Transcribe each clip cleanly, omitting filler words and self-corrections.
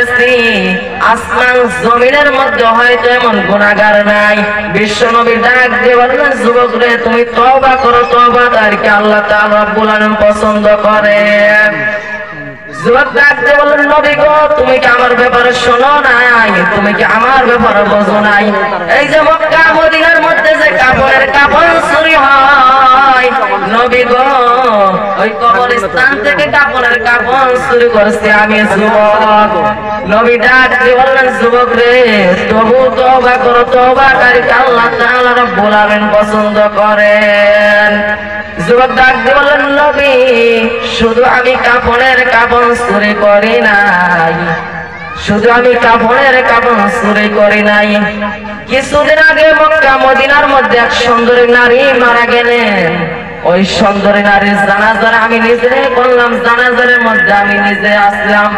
দিয়েছি আসমান জমিনের মধ্যে হয়তো এমন গুনাহগার নাই। বিশ্বনবী ডাক দিয়ে বললেন, যুবক রে তুমি তওবা করো, তওবাদারকে আল্লাহ তাআলা রব্বুল আলামিন পছন্দ করেন। যুবক ডাক দিয়ে বললেন, নবী গো তুমি কি আমার ব্যাপারে শোনো নাই? তুমি কি আমার ব্যাপারে বোঝো নাই? এই যে মক্কা মদিনার মধ্যে যে কাপড়ের কাপড় চুরি হয়, নবী গো ওই কবরস্থান থেকে কাপড়ের কাপড় চুরি করছি আমি যুবক। নবী ডাক দিয়ে বললেন, যুবক রে তবু তওবা করো, তওবাকারীকে আল্লাহ তাআলা রব্বুল আলামিন পছন্দ করেন। যুবক ডাক দিয়ে বললেন, নবী শুধু আমি কাপড়ের কাপড় চুরি করি নাই, শুধু আমি কাপড়ের কাপড় চুরি করি নাই, কিছুদিন আগে মক্কা মদিনার মধ্যে এক সুন্দরী নারী মারা গেলেন। ওই সুন্দরী নারীর জানাজার আমি নিজে করলাম, জানাজারের মধ্যে আমি নিজে আসলাম।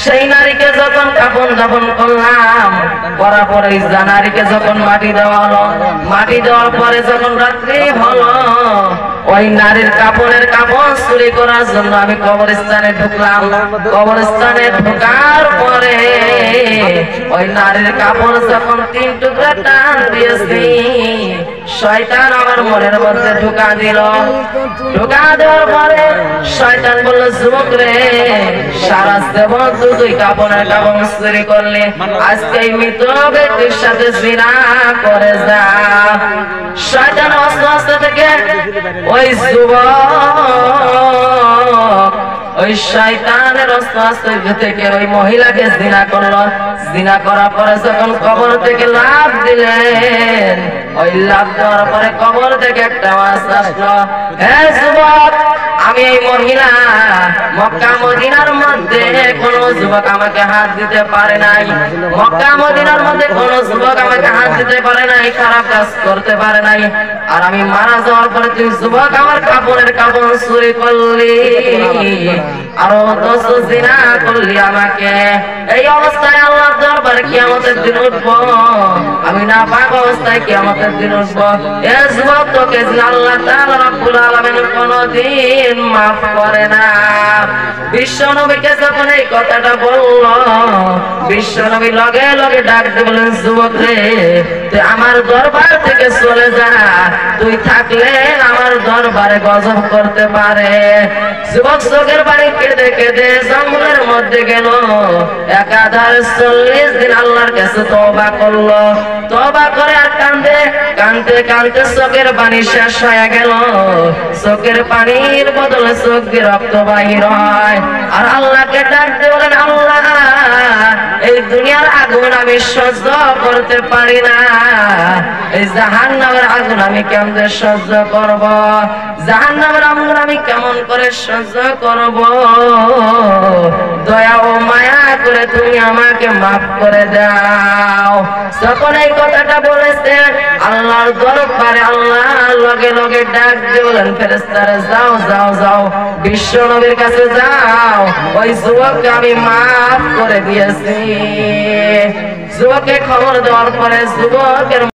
সেই নারীকে যখন কাফন দাফন করলাম, করার পরে নারীকে যখন মাটি দেওয়া হলো, মাটি দেওয়ার পরে যখন রাত্রি হলো, ওই নারীর কাপড়ের কাপড় চুরি করার জন্য আমি কবরস্থানে ঢুকলাম। কবরস্থানে ঢোকার পরে ওই নারীর কাপড় যখন 3 টুকরা টান দিয়েছি, শয়তান আমার মনের মধ্যে ঢুকা দিল। ঢুকা দেওয়ার পরে শয়তান বলল, যুবক রে সারা জীবন তুই কাপড়ের কাপড় চুরি করলি, আজকে মৃত ব্যক্তির সাথে জিনা করে যা। শয়তান অস্তে থেকে ওই যুবক ওই শয়তানের অস্তে থেকে ওই মহিলাকে জিনা করলো। জিনা করার পরে যখন কবর থেকে লাফ দিলেন, ওই লাফ দেওয়ার পরে কবর থেকে একটা আওয়াজ আসলো, হে যুবক আমি এই মহিলা, মক্কা মদিনার মধ্যে কোন যুবক আমাকে হাত দিতে পারে নাই, মক্কা মদিনার মধ্যে কোন যুবক আমাকে হাত দিতে পারে নাই, খারাপ কাজ করতে পারে নাই, আর আমি মারা যাওয়ার পরে তুই যুবক আমার কাপড়ের কাপড় চুরি করলি, আরো 10 জিনা করলি আমাকে। এই অবস্থায় আল্লাহর দরবারে কিয়ামতের দিন উঠবো, আমি না পাক অবস্থায় কিয়ামতের দিন উঠবো। এ যুবক তোকে আল্লাহ তাআলা রব্বুল আলামিন কোনদিন মাফ করে না। বিশ্ব নবীকে যখন এই কথাটা বলল, বিশ্ব নবী লগে লগে ডাক দিয়ে বললেন, যুবক রে তুই আমার দরবার থেকে চলে যা, তুই থাকলে আমার দরবারে গজব করতে পারে। যুবক চোখের পানি কেঁদে কেঁদে জঙ্গলের মধ্যে গেল, একাধার 40 দিন আল্লাহর কাছে তওবা করলো। তওবা করে আর কাঁদে কাঁদতে কাঁদতে চোখের পানি শেষ হয়ে গেল। চোখের পানির বদলে চোখ দিয়ে রক্ত বাহির হয়, আর আল্লাহকে ডাক দিয়ে বলেন, আল্লাহ এই দুনিয়ার আগুন আমি সহ্য করতে পারি না, এই জাহান্নামের আগুন আমি কেমন সহ্য করব, জাহান্নামের আগুন আমি কেমন করে সহ্য করব, দয়া ও মায়া করে তুমি আমাকে মাফ করে দাও। যখন এই কথাটা বলেছে আল্লাহর দরবারে আল্লাহ লগে লগে ডাক দিয়ে বলেন, ফেরেশতারা যাও যাও যাও বিশ্ব নবীর কাছে যাও, ওই যুবককে আমি মাফ করে দিয়েছি। যুবককে খবর দেওয়ার পরে যুবকের